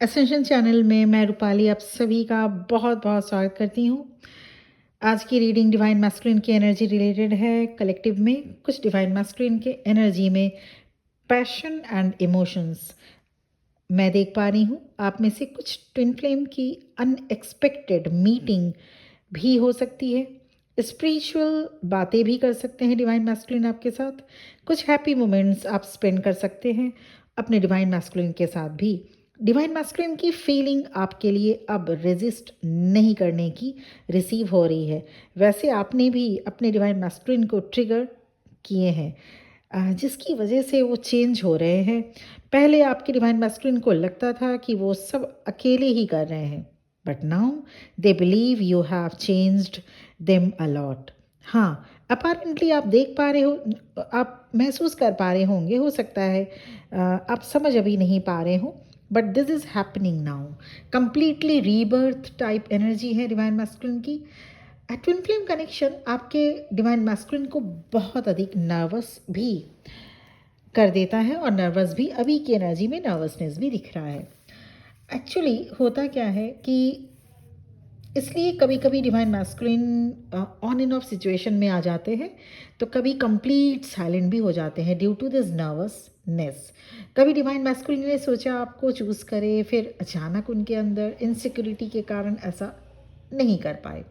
Ascension channel में मैं रूपाली आप सभी का बहुत बहुत स्वागत करती हूँ। आज की रीडिंग डिवाइन मैस्कुलिन की एनर्जी रिलेटेड है। कलेक्टिव में कुछ डिवाइन मैस्कुलिन के एनर्जी में पैशन एंड इमोशंस मैं देख पा रही हूँ। आप में से कुछ ट्विन फ्लेम की अनएक्सपेक्टेड मीटिंग भी हो सकती है। स्पिरिचुअल बातें भी कर सकते हैं डिवाइन मैस्कुलिन आपके साथ। कुछ हैप्पी मोमेंट्स आप स्पेंड कर सकते हैं अपने डिवाइन मैस्कुलिन के साथ भी। डिवाइन मैस्कुलिन की फीलिंग आपके लिए अब रेजिस्ट नहीं करने की रिसीव हो रही है। वैसे आपने भी अपने डिवाइन मैस्कुलिन को ट्रिगर किए हैं, जिसकी वजह से वो चेंज हो रहे हैं। पहले आपके डिवाइन मैस्कुलिन को लगता था कि वो सब अकेले ही कर रहे हैं, but now they believe you have changed them a lot. हाँ, अपारेंटली आप देख पा रहे हो, आप महसूस कर पा रहे होंगे, हो सकता है आप समझ अभी नहीं पा रहे हो, but this is happening now. Completely rebirth type energy है डिवाइन मैस्कुलिन की। ट्विन फ्लेम कनेक्शन आपके डिवाइन मैस्कुलिन को बहुत अधिक नर्वस भी कर देता है, और नर्वस भी, अभी की एनर्जी में नर्वसनेस भी दिख रहा है। एक्चुअली होता क्या है कि इसलिए कभी कभी divine masculine on end of situation में आ जाते हैं, तो कभी कंप्लीट साइलेंट भी हो जाते हैं ड्यू टू दिस नर्वसनेस। कभी डिवाइन मैस्कुलिन ने सोचा आपको चूज़ करे, फिर अचानक उनके अंदर इनसिक्योरिटी के कारण ऐसा नहीं कर पाए।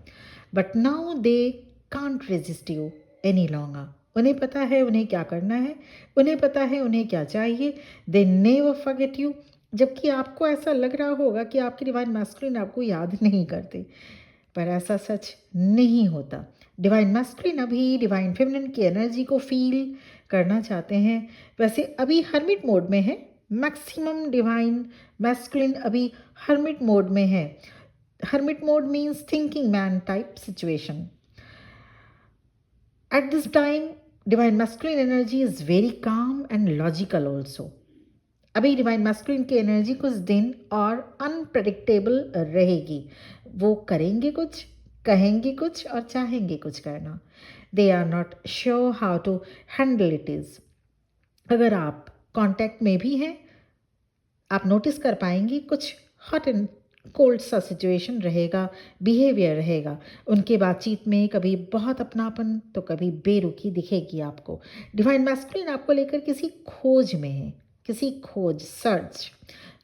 But now they can't resist you any longer. उन्हें पता है उन्हें क्या करना है, उन्हें पता है उन्हें क्या चाहिए। They never forget you. जबकि आपको ऐसा लग रहा होगा कि आपके डिवाइन मैस्कुलिन आपको याद नहीं करते, पर ऐसा सच नहीं होता। डिवाइन मैस्कुलिन अभी डिवाइन फेमिनिन की एनर्जी को फील करना चाहते हैं। वैसे अभी हर्मिट मोड में है। मैक्सिमम डिवाइन मैस्कुलिन अभी हर्मिट मोड में है। Hermit mode means thinking man type situation. At this time, divine masculine energy is very calm and logical also. अभी डिवाइन मैस्कुलिन की एनर्जी कुछ दिन और अनप्रडिक्टेबल रहेगी। वो करेंगे कुछ, कहेंगे कुछ और चाहेंगे कुछ करना। They are not sure how to handle it is. अगर आप कांटेक्ट में भी हैं, आप नोटिस कर पाएंगे कुछ हॉट एंड कोल्ड सा सिचुएशन रहेगा, बिहेवियर रहेगा। उनके बातचीत में कभी बहुत अपनापन तो कभी बेरुखी दिखेगी आपको। डिवाइन मैस्कुलिन आपको लेकर किसी खोज में है, किसी खोज, सर्च,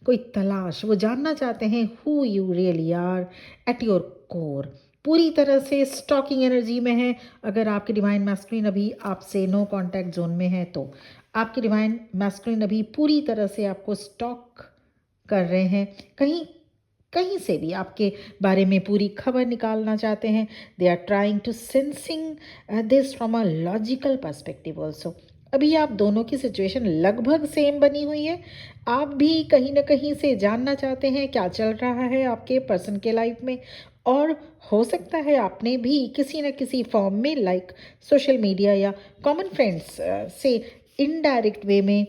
कोई तलाश। वो जानना चाहते हैं who you really are at your core. पूरी तरह से स्टॉकिंग एनर्जी में है। अगर आपके डिवाइन मैस्कुलिन अभी आपसे नो कांटेक्ट जोन में है, तो आपके डिवाइन मैस्कुलिन अभी पूरी तरह से आपको स्टॉक कर रहे हैं। कहीं कहीं से भी आपके बारे में पूरी खबर निकालना चाहते हैं। They are trying to sensing this from a logical perspective also. अभी आप दोनों की सिचुएशन लगभग सेम बनी हुई है। आप भी कहीं ना कहीं से जानना चाहते हैं क्या चल रहा है आपके पर्सन के लाइफ में, और हो सकता है आपने भी किसी न किसी फॉर्म में, लाइक सोशल मीडिया या कॉमन फ्रेंड्स से इनडायरेक्ट वे में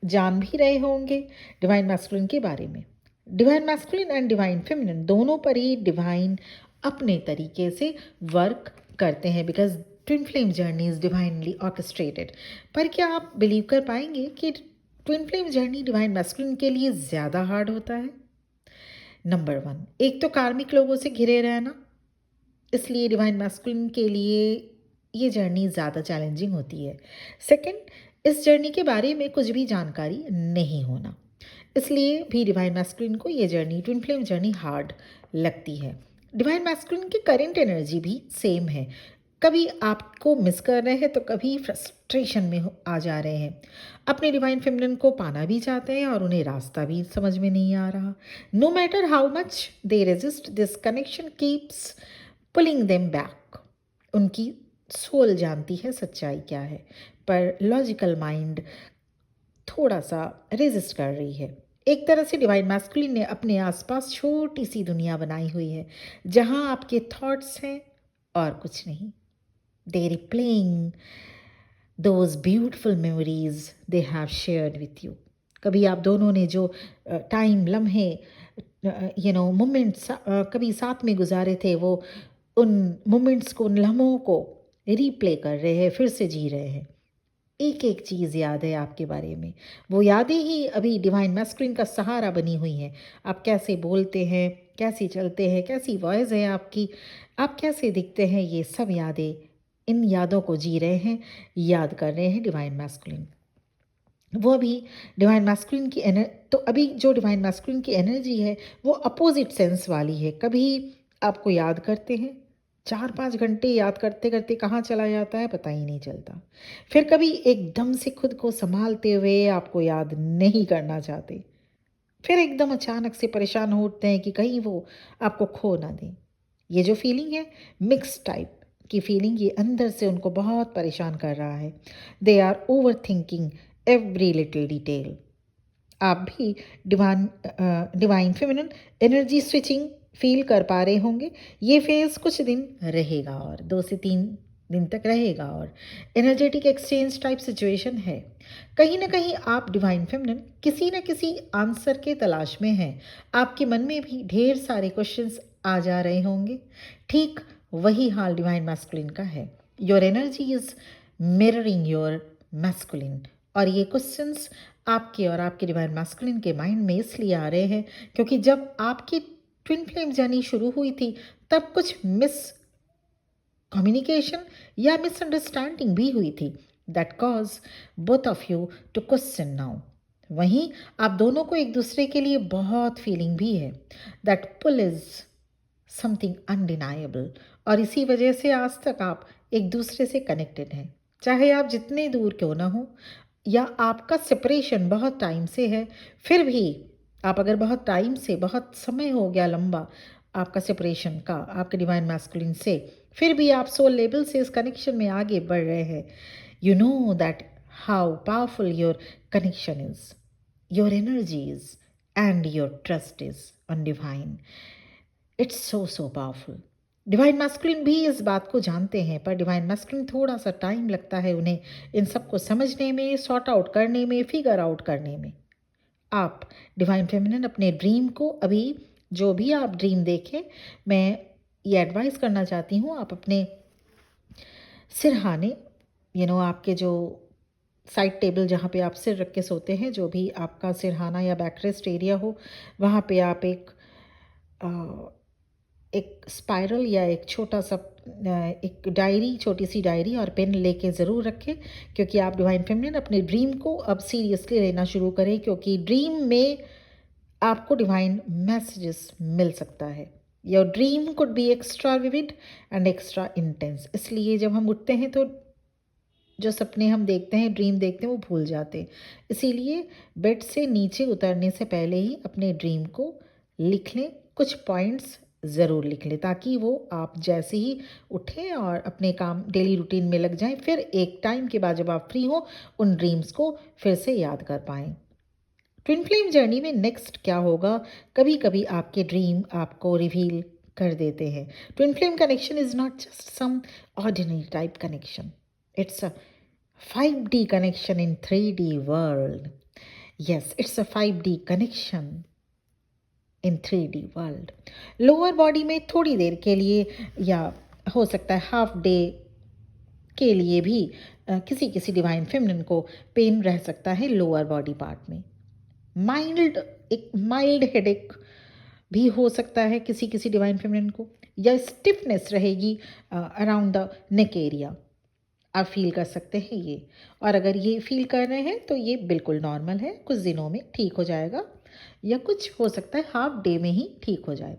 जान भी रहे होंगे डिवाइन मैस्कुलिन के बारे में। Divine masculine and divine feminine दोनों पर ही डिवाइन अपने तरीके से वर्क करते हैं, because twin flame journey is divinely orchestrated. पर क्या आप बिलीव कर पाएंगे कि twin flame journey divine masculine के लिए ज़्यादा हार्ड होता है? नंबर 1, एक तो कार्मिक लोगों से घिरे रहना, इसलिए डिवाइन मैस्कुलिन के लिए ये जर्नी ज़्यादा चैलेंजिंग होती है। सेकंड, इस जर्नी के बारे में कुछ भी जानकारी नहीं होना, इसलिए भी डिवाइन मैस्कुलिन को ये journey, twin flame journey, hard लगती है। डिवाइन मैस्कुलिन की करेंट एनर्जी भी सेम है। कभी आपको मिस कर रहे हैं तो कभी फ्रस्ट्रेशन में आ जा रहे हैं। अपने डिवाइन फेमिनिन को पाना भी चाहते हैं और उन्हें रास्ता भी समझ में नहीं आ रहा। No matter how much they resist, this connection keeps pulling them back. उनकी सोल जानती है सच्चाई क्या है, पर लॉजिकल माइंड थोड़ा सा रेजिस्ट कर रही है। एक तरह से डिवाइन मैस्कुलिन ने अपने आसपास छोटी सी दुनिया बनाई हुई है, जहां आपके थॉट्स हैं और कुछ नहीं। They replaying those beautiful memories they have shared with you. कभी आप दोनों ने जो टाइम, लम्हे, मोमेंट्स कभी साथ में गुजारे थे, वो उन मोमेंट्स को, उन लम्हों को रिप्ले कर रहे हैं, फिर से जी रहे हैं। एक एक चीज़ याद है आपके बारे में। वो यादें ही अभी डिवाइन मैस्कुलिन का सहारा बनी हुई हैं। आप कैसे बोलते हैं, कैसे चलते हैं, कैसी वॉइस है आपकी, आप कैसे दिखते हैं, ये सब यादें, इन यादों को जी रहे हैं, याद कर रहे हैं डिवाइन मैस्कुलिन। वो अभी डिवाइन मैस्कुलिन की तो अभी जो डिवाइन मैस्कुलिन की एनर्जी है वो अपोजिट सेंस वाली है। कभी आपको याद करते हैं, 4-5 घंटे याद करते करते कहाँ चला जाता है पता ही नहीं चलता। फिर कभी एकदम से खुद को संभालते हुए आपको याद नहीं करना चाहते, फिर एकदम अचानक से परेशान होते हैं कि कहीं वो आपको खो ना दें। ये जो फीलिंग है, मिक्स टाइप की फीलिंग, ये अंदर से उनको बहुत परेशान कर रहा है। They are over thinking every little detail. आप भी divine feminine energy switching feel कर पा रहे होंगे। ये फेज कुछ दिन रहेगा और 2 से 3 दिन तक रहेगा और एनर्जेटिक एक्सचेंज टाइप सिचुएशन है। कहीं ना कहीं आप डिवाइन फेमिनिन किसी न किसी आंसर के तलाश में हैं। आपके मन में भी ढेर सारे क्वेश्चंस आ जा रहे होंगे। ठीक वही हाल डिवाइन मैस्कुलिन का है। Your energy is mirroring your masculine. और ये क्वेश्चंस आपके और आपके डिवाइन मैस्कुलिन के माइंड में इसलिए आ रहे हैं क्योंकि जब आपकी ट्विन फ्लेम जर्नी शुरू हुई थी तब कुछ मिस कम्युनिकेशन या मिसअंडरस्टैंडिंग भी हुई थी that cause both of you to question now. वहीं आप दोनों को एक दूसरे के लिए बहुत फीलिंग भी है। That pull is something undeniable और इसी वजह से आज तक आप एक दूसरे से कनेक्टेड हैं। चाहे आप जितने दूर क्यों ना हो या आपका सेपरेशन बहुत टाइम से है, फिर भी आप अगर बहुत टाइम से, बहुत समय हो गया लंबा आपका सेपरेशन का आपके डिवाइन मैस्कुलिन से, फिर भी आप सोल लेवल से इस कनेक्शन में आगे बढ़ रहे हैं। You know that how powerful your connection is, your energies and your trust is on divine. It's so powerful. Divine masculine भी इस बात को जानते हैं, पर डिवाइन मैस्कुलिन थोड़ा सा टाइम लगता है उन्हें इन सबको समझने में, सॉर्ट आउट करने में, फिगर आउट करने में। आप डिवाइन फेमिनिन अपने ड्रीम को अभी, जो भी आप ड्रीम देखें, मैं ये एडवाइस करना चाहती हूँ, आप अपने सिरहाने, आपके जो साइड टेबल जहाँ पे आप सिर रख के सोते हैं, जो भी आपका सिरहाना या बैकरेस्ट एरिया हो, वहाँ पे आप एक स्पाइरल या एक छोटा सा एक डायरी, छोटी सी डायरी और पेन लेके ज़रूर रखें, क्योंकि आप डिवाइन फेमिनिन अपने ड्रीम को अब सीरियसली लेना शुरू करें, क्योंकि ड्रीम में आपको डिवाइन मैसेजेस मिल सकता है। Your dream could be extra vivid and extra intense. इसलिए जब हम उठते हैं तो जो सपने हम देखते हैं, ड्रीम देखते हैं, वो भूल जाते हैं। इसीलिए बेड से नीचे उतरने से पहले ही अपने ड्रीम को लिख लें, कुछ पॉइंट्स ज़रूर लिख लें, ताकि वो आप जैसे ही उठें और अपने काम डेली रूटीन में लग जाएं, फिर एक टाइम के बाद जब आप फ्री हो उन ड्रीम्स को फिर से याद कर पाएँ। ट्विन फ्लेम जर्नी में नेक्स्ट क्या होगा, कभी कभी आपके ड्रीम आपको रिवील कर देते हैं। Twin flame connection is not just some ordinary type connection, it's a 5D connection in 3D world. Yes, it's a 5D connection in 3D world. Lower body में थोड़ी देर के लिए या हो सकता है हाफ डे के लिए भी किसी किसी डिवाइन फेमिनिन को पेन रह सकता है लोअर बॉडी पार्ट में। एक माइल्ड हेडेक भी हो सकता है किसी किसी डिवाइन फेमिनिन को, या स्टिफनेस रहेगी अराउंड द नेक एरिया। आप फील कर सकते हैं ये, और अगर ये फील कर रहे हैं तो ये बिल्कुल नॉर्मल है, कुछ दिनों में ठीक हो जाएगा, या कुछ हो सकता है हाफ डे में ही ठीक हो जाए,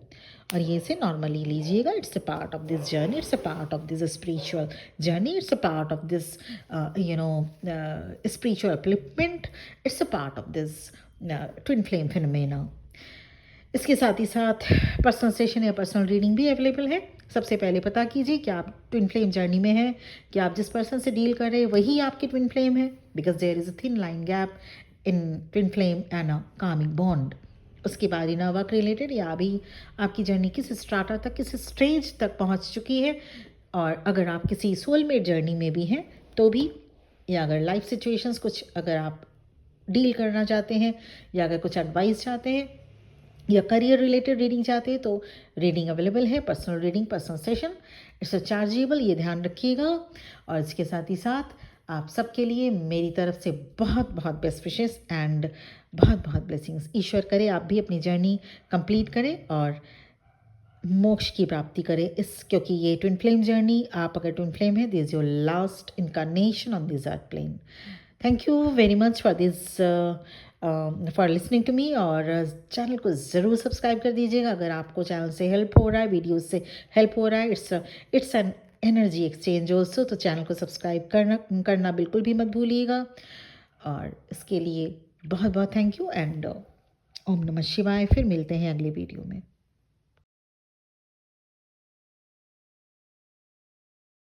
और ये से नॉर्मली लीजिएगा। It's a part of this journey, it's a part of this spiritual journey, it's a part of this spiritual upliftment, it's a part of this twin flame phenomena. इसके साथ ही साथ पर्सनल सेशन या personal reading भी available है। सबसे पहले पता कीजिए कि आप ट्विन फ्लेम जर्नी में हैं, कि आप जिस पर्सन से डील कर रहे हैं वही आपकी ट्विन फ्लेम है, because there is a thin line gap in twin flame and a karmic bond. उसके बाद इन वर्क रिलेटेड या अभी आपकी जर्नी किस स्टार्टर तक, किस स्टेज तक पहुंच चुकी है, और अगर आप किसी सोलमेट जर्नी में भी हैं तो भी, या अगर लाइफ सिचुएशंस कुछ अगर आप डील करना चाहते हैं, या अगर कुछ एडवाइस चाहते हैं, या करियर रिलेटेड रीडिंग चाहते हैं, तो रीडिंग अवेलेबल है। Personal reading, personal session, it's a chargeable, ये ध्यान रखिएगा। और इसके साथ ही साथ आप सबके लिए मेरी तरफ से बहुत बहुत बेस्ट विशेस एंड बहुत बहुत ब्लेसिंग्स। ईश्वर करे आप भी अपनी जर्नी कंप्लीट करें और मोक्ष की प्राप्ति करे इस, क्योंकि ये ट्विन फ्लेम जर्नी, आप अगर ट्विन फ्लेम है, this is your last incarnation on this earth plane. Thank you very much for this, for listening to me. और चैनल को ज़रूर सब्सक्राइब कर दीजिएगा अगर आपको चैनल से हेल्प हो रहा है, वीडियोज से हेल्प हो रहा है। It's an energy exchange also, तो चैनल को सब्सक्राइब करना बिल्कुल भी मत भूलिएगा। और इसके लिए बहुत बहुत थैंक यू एंड ओम नमः शिवाय। फिर मिलते हैं अगले वीडियो में।